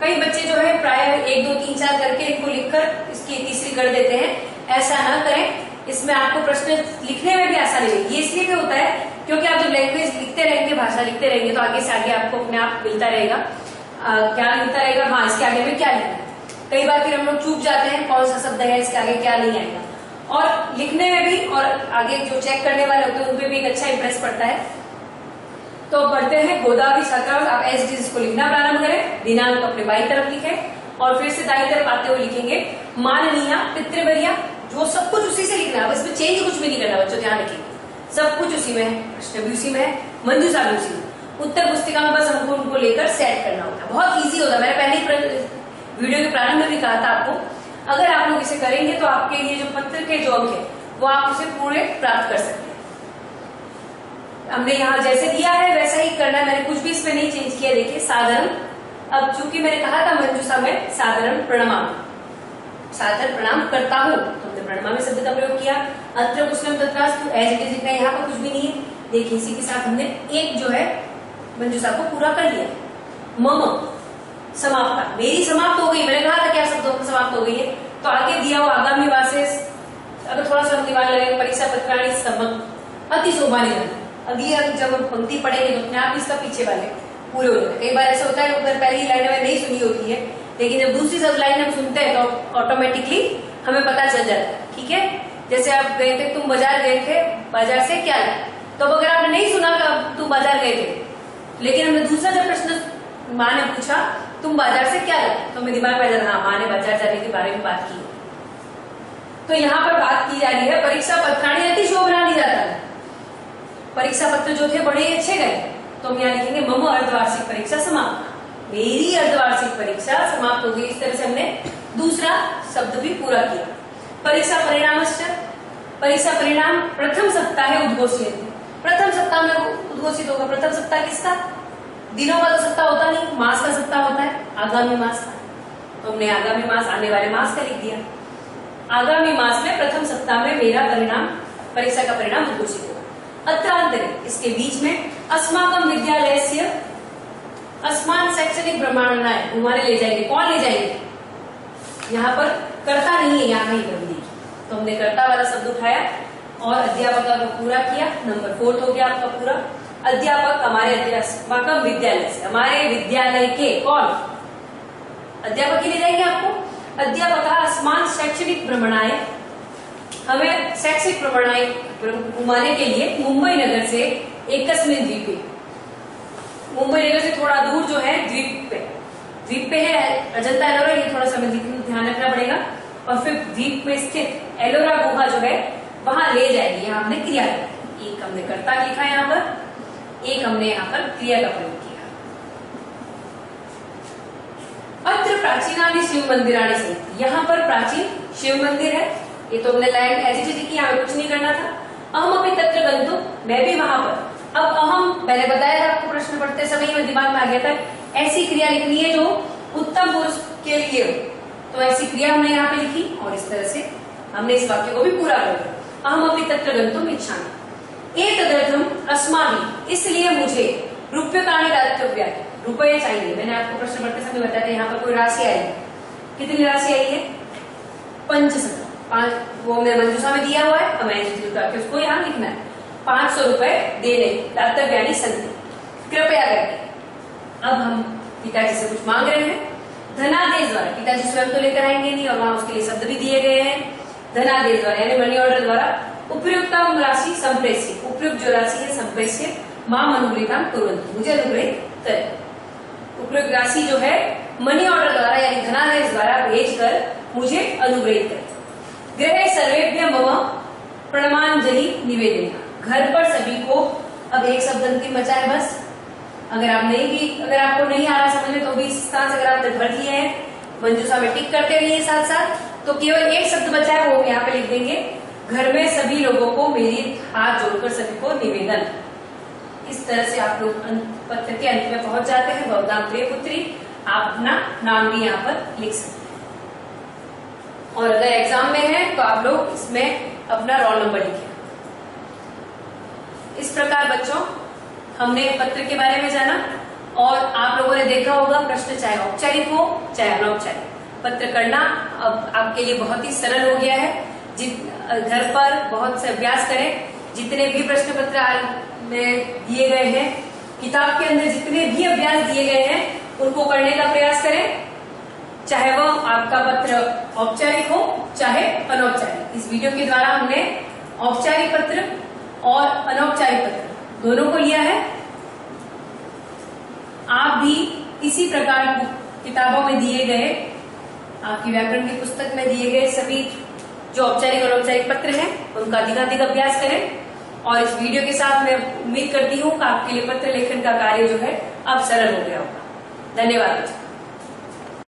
कई बच्चे जो है प्राय 1, 2, 3, 4 करके इनको लिखकर इसकी तीसरी कर देते हैं। ऐसा ना करें, इसमें आपको प्रश्न लिखने में भी आसानी होगी। ये इसलिए भी होता है क्योंकि आप जब लैंग्वेज लिखते रहेंगे, भाषा लिखते रहेंगे, तो आगे से आगे आपको अपने आप मिलता रहेगा क्या मिलता रहेगा, हाँ इसके आगे में क्या लिखना है। कई बार फिर हम लोग चूक जाते हैं कौन सा शब्द है, इसके आगे क्या नहीं आएगा, और लिखने में भी, और आगे जो चेक करने वाले होते हैं उनपे भी एक अच्छा इंप्रेस पड़ता है। तो पढ़ते हैं गोदावरी छात्रावास। आप एज इट इज को लिखना प्रारंभ करें, दिनांक अपने बाई तरफ लिखें, और फिर से दाई तरफ आते हुए लिखेंगे माननीय पितृवर्या जो सब कुछ उसी से लिखना है, बस इसमें चेंज कुछ भी नहीं करना बच्चों, ध्यान रखिए। सब कुछ उसी में है, प्रश्न भी उसी में है, मंजूषा भी उसी में। उत्तर पुस्तिका में बस हमको उनको लेकर सेट करना होता है। बहुत इजी होता है। मैंने पहले वीडियो के प्रारंभ में भी कहा था आपको, अगर आप लोग इसे करेंगे तो आपके ये जो पत्र के जो अंक है वो आप उसे पूरे प्राप्त कर सकते हैं। हमने यहाँ जैसे दिया है वैसा ही करना है, मैंने कुछ भी इसमें नहीं चेंज किया। देखिए साधारण, अब चूंकि मैंने कहा था मंजूषा में साधारण प्रणाम, साधारण प्रणाम करता हूँ, तो हमने प्रणमामि शब्द का प्रयोग किया। अत्र कुशलम तत्रास्तु, एज इट इज लिखना है, यहाँ पर कुछ भी नहीं है। देखिए इसी के साथ हमने एक जो है मंजूषा को पूरा कर लिया। मम समाप्ता, मेरी समाप्त हो गई। मैंने कहा था क्या शब्दों की समाप्त हो गई है, तो आगे दिया हुआ आगामी वासेस, अगर थोड़ा सा दिमाग लगेगा, परीक्षा पत्राणि समक अति शोभानिधन। अभी जब हम पंक्ति पढ़ेंगे तो अपने आप इसका पीछे वाले पूरे हो जाते। कई बार ऐसा होता है अगर पहली लाइन में नहीं सुनी होती है, लेकिन जब दूसरी सब लाइन हम सुनते हैं तो ऑटोमेटिकली हमें पता चल जाता है। ठीक है, जैसे आप गए थे, तुम बाजार गए थे, बाजार से क्या लाए, तो अगर आपने नहीं सुना तुम बाजार गए थे, लेकिन हमने दूसरा जब प्रश्न माँ ने पूछा तुम बाजार से क्या लाए, तो हमें दिमाग में आ जाता, हाँ माँ ने बाजार जाने के बारे में बात की। तो यहाँ पर बात की जा रही है परीक्षा पत्राणि अति शोभनानि जाता है। परीक्षा पत्र जो थे बड़े अच्छे गए, तो हम यहाँ लिखेंगे मम अर्धवार्षिक परीक्षा समाप्त, मेरी अर्धवार्षिक परीक्षा समाप्त हो गई। इस तरह से हमने दूसरा शब्द भी पूरा किया। परीक्षा परिणाम, परीक्षा परिणाम प्रथम सप्ताह उद्घोषित, प्रथम सप्ताह में उद्घोषित होगा। प्रथम सप्ताह किसका, दिनों का तो सप्ताह होता नहीं, मास का सप्ताह होता है, आगामी मास का। तो हमने आगामी मास, आने वाले मास का लिख दिया। आगामी मास में प्रथम सप्ताह में मेरा परिणाम, परीक्षा का परिणाम उद्घोषित होगा। अत्रांतरे, इसके बीच में अस्माकम विद्यालयस्य अस्मान शैक्षणिक भ्रमणाय, घुमाने ले जाएंगे। कौन ले जाएंगे, यहाँ पर कर्ता नहीं है, यहाँ ही बंदी। तो हमने कर्ता वाला शब्द उठाया और अध्यापक को पूरा किया। नंबर 4 हो गया आपका पूरा। अध्यापक हमारे अस्माकम विद्यालय से, हमारे विद्यालय के, कौन, अध्यापक ही ले जाएंगे आपको। अध्यापक अस्मान शैक्षणिक भ्रमणाय, हमें शैक्षिक भ्रमणाय घुमाने के लिए मुंबई नगर से एकस्मिन् द्वीपे, मुंबई नगर से थोड़ा दूर जो है द्वीप पे है अजंता एलोरा, ये थोड़ा सा ध्यान रखना पड़ेगा। और फिर द्वीप में स्थित एलोरा गुहा जो है वहां ले जाएगी। यहाँ हमने क्रिया, एक हमने कर्ता लिखा है यहाँ पर, एक हमने यहाँ पर क्रिया का प्रयोग किया। अत्र प्राचीनानि शिव मंदिराणि सन्ति, यहाँ पर प्राचीन शिव मंदिर है। ये तो हमने लाइन एज इट इज की, यहाँ कुछ नहीं करना था। अहम अपनी तत्र गंतुम, मैं भी वहां पर। अब अहम मैंने बताया था आपको, प्रश्न पढ़ते समय में दिमाग में आ गया था, ऐसी क्रिया लिखनी है जो उत्तम पुरुष के लिए हो, तो ऐसी क्रिया हमने यहाँ पे लिखी और इस तरह से हमने इस वाक्य को भी पूरा कर दिया। अहम अपनी तत्र गंतुम इच्छामि एतदर्थम अस्माभिः, इसलिए मुझे रूप्यकाणि दातव्यानि, रुपये चाहिए। मैंने आपको प्रश्न पढ़ते समय बताया था यहाँ पर कोई राशि आई है, कितनी राशि आई है, 500, वो हमने मंजूषा में दिया हुआ है, हमें उसको यहाँ लिखना है। 500 रुपए देने, दातव्यानि सन्ति, कृपया करके। अब हम पिताजी से कुछ मांग रहे हैं। धनादेश द्वारा, पिताजी स्वयं तो लेकर आएंगे नहीं और वहां उसके लिए शब्द भी दिए गए हैं। धनादेश द्वारा यानी मनी ऑर्डर द्वारा उपयुक्त राशि संप्रेष्य, उपयुक्त जो राशि है संप्रेष्य माम अनुग्रहीताम कुर्वन्तु, मुझे अनुग्रहित करें। उपयुक्त राशि जो है मनी ऑर्डर द्वारा यानी धनादेश द्वारा भेजकर मुझे अनुग्रहित करें। गृहे सर्वेभ्य मम प्रणमांजलि निवेदन, घर पर सभी को, अब एक शब्द अंतिम बचा है बस। अगर आपको नहीं आ रहा समझ में तो भी इस स्थान से अगर आपने भर दिए हैं, मंजूषा में टिक करते रहिए साथ साथ, तो केवल एक शब्द बचा है वो यहाँ पे लिख देंगे। घर में सभी लोगों को मेरी हाथ जोड़कर सभी को निवेदन। इस तरह से आप लोग पत्र के अंत में पहुंच जाते हैं। भवतां प्रिय पुत्री, आप अपना नाम भी यहाँ पर लिख सकते हैं। और अगर एग्जाम में है तो आप लोग इसमें अपना रोल नंबर लिखें। इस प्रकार बच्चों हमने पत्र के बारे में जाना और आप लोगों ने देखा होगा प्रश्न चाहे औपचारिक हो चाहे अनौपचारिक, पत्र करना अब आपके लिए बहुत ही सरल हो गया है। घर पर बहुत से अभ्यास करें। जितने भी प्रश्न पत्र में दिए गए हैं, किताब के अंदर जितने भी अभ्यास दिए गए हैं उनको करने का प्रयास करें, चाहे वह आपका पत्र औपचारिक हो चाहे अनौपचारिक। इस वीडियो के द्वारा हमने औपचारिक पत्र और अनौपचारिक पत्र दोनों को लिया है। आप भी इसी प्रकार किताबों में दिए गए, आपकी व्याकरण की पुस्तक में दिए गए सभी जो औपचारिक और अनौपचारिक पत्र हैं उनका अधिकाधिक अभ्यास करें। और इस वीडियो के साथ मैं उम्मीद करती हूँ कि आपके लिए पत्र लेखन का कार्य जो है अब सरल हो गया होगा। धन्यवाद बच्चों।